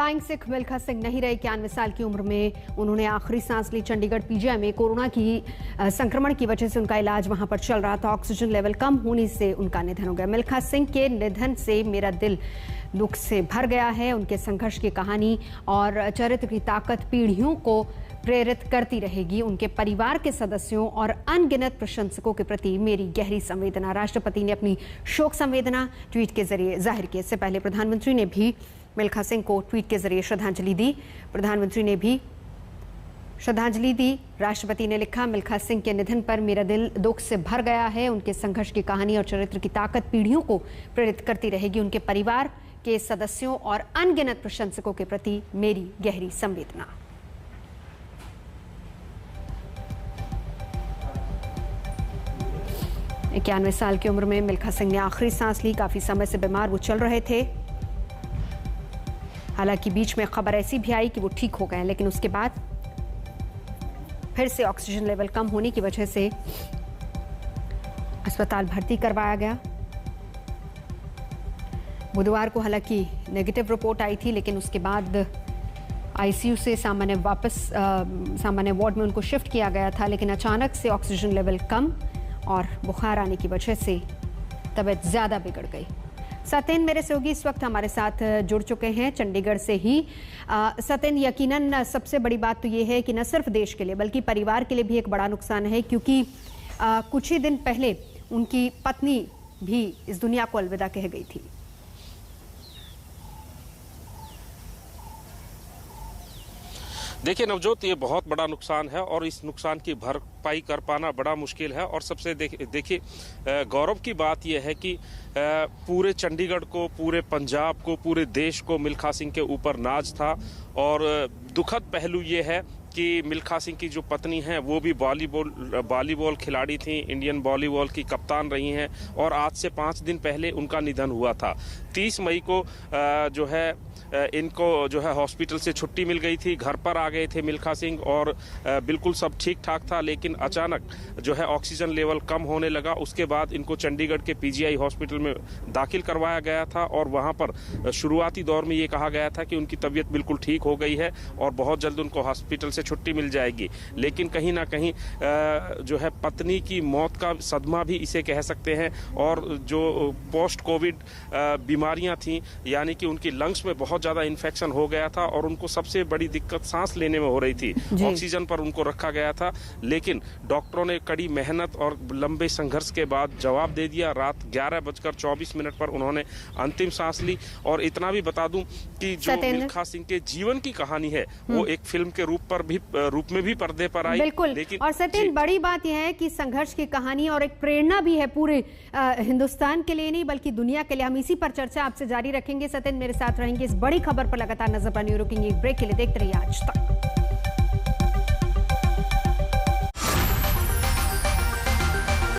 Flying Sikh Milkha Singh नहीं रहे। 91 साल की उम्र में उन्होंने आखिरी सांस ली। चंडीगढ़ पीजीआई में कोरोना की संक्रमण की वजह से उनका इलाज वहां पर चल रहा था। ऑक्सीजन लेवल कम होने से उनका निधन हो गया। मिल्खा सिंह के निधन से मेरा दिल दुख से भर गया है। उनके संघर्ष की कहानी और चरित्र की ताकत पीढ़ियों को प्रेरित करती रहेगी। उनके परिवार के सदस्यों और अनगिनत प्रशंसकों के प्रति मेरी गहरी संवेदना। राष्ट्रपति ने अपनी शोक संवेदना ट्वीट के जरिए जाहिर की। इससे पहले प्रधानमंत्री ने भी मिल्खा सिंह को ट्वीट के जरिए श्रद्धांजलि दी। प्रधानमंत्री ने भी श्रद्धांजलि दी। राष्ट्रपति ने लिखा, मिल्खा सिंह के निधन पर मेरा दिल दुख से भर गया है। उनके संघर्ष की कहानी और चरित्र की ताकत पीढ़ियों को प्रेरित करती रहेगी। उनके परिवार के सदस्यों और अनगिनत प्रशंसकों के प्रति मेरी गहरी संवेदना। 91 साल की उम्र में मिल्खा सिंह ने आखिरी सांस ली। काफी समय से बीमार वो चल रहे थे। हालांकि बीच में खबर ऐसी भी आई कि वो ठीक हो गए, लेकिन उसके बाद फिर से ऑक्सीजन लेवल कम होने की वजह से अस्पताल भर्ती करवाया गया। बुधवार को हालांकि नेगेटिव रिपोर्ट आई थी, लेकिन उसके बाद आईसीयू से सामान्य वार्ड में उनको शिफ्ट किया गया था। लेकिन अचानक से ऑक्सीजन लेवल कम और बुखार आने की वजह से तबीयत ज्यादा बिगड़ गई। सत्यन मेरे सहयोगी इस वक्त हमारे साथ जुड़ चुके हैं चंडीगढ़ से ही। सत्यन, यकीनन सबसे बड़ी बात तो ये है कि न सिर्फ देश के लिए बल्कि परिवार के लिए भी एक बड़ा नुकसान है, क्योंकि कुछ ही दिन पहले उनकी पत्नी भी इस दुनिया को अलविदा कह गई थी। देखिए नवजोत, ये बहुत बड़ा नुकसान है और इस नुकसान की भरपाई कर पाना बड़ा मुश्किल है। और सबसे देखिए गौरव की बात यह है कि पूरे चंडीगढ़ को, पूरे पंजाब को, पूरे देश को मिल्खा सिंह के ऊपर नाज था। और दुखद पहलू ये है कि मिल्खा सिंह की जो पत्नी हैं वो भी वॉलीबॉल खिलाड़ी थी, इंडियन वॉलीबॉल की कप्तान रही हैं और आज से 5 दिन पहले उनका निधन हुआ था। 30 मई को जो है इनको जो है हॉस्पिटल से छुट्टी मिल गई थी। घर पर आ गए थे मिल्खा सिंह और बिल्कुल सब ठीक ठाक था, लेकिन अचानक जो है ऑक्सीजन लेवल कम होने लगा। उसके बाद इनको चंडीगढ़ के पीजीआई हॉस्पिटल में दाखिल करवाया गया था और वहां पर शुरुआती दौर में ये कहा गया था कि उनकी तबीयत बिल्कुल ठीक हो गई है और बहुत जल्द उनको हॉस्पिटल से छुट्टी मिल जाएगी। लेकिन कहीं ना कहीं जो है पत्नी की मौत का सदमा भी इसे कह सकते हैं। और जो पोस्ट कोविड बीमारियां थी, यानी कि उनकी लंग्स में बहुत ज्यादा इन्फेक्शन हो गया था और उनको सबसे बड़ी दिक्कत सांस लेने में हो रही थी। ऑक्सीजन पर उनको रखा गया था, लेकिन डॉक्टरों ने कड़ी मेहनत और लंबे संघर्ष के बाद जवाब दे दिया। रात 11:24 पर उन्होंने अंतिम सांस ली। और इतना भी बता दूं कि जो मिल्खा सिंह के जीवन की कहानी है वो एक फिल्म के रूप में भी पर्दे पर आई। बिल्कुल। लेकिन और सत्यन, बड़ी बात यह है कि संघर्ष की कहानी और एक प्रेरणा भी है पूरे हिंदुस्तान के लिए नहीं बल्कि दुनिया के लिए। हम इसी पर चर्चा आपसे जारी रखेंगे। सत्यन मेरे साथ रहेंगे। इस बड़ी खबर पर लगातार नजर बनी। रुकेंगे एक ब्रेक के लिए। देखते रहिए आज तक।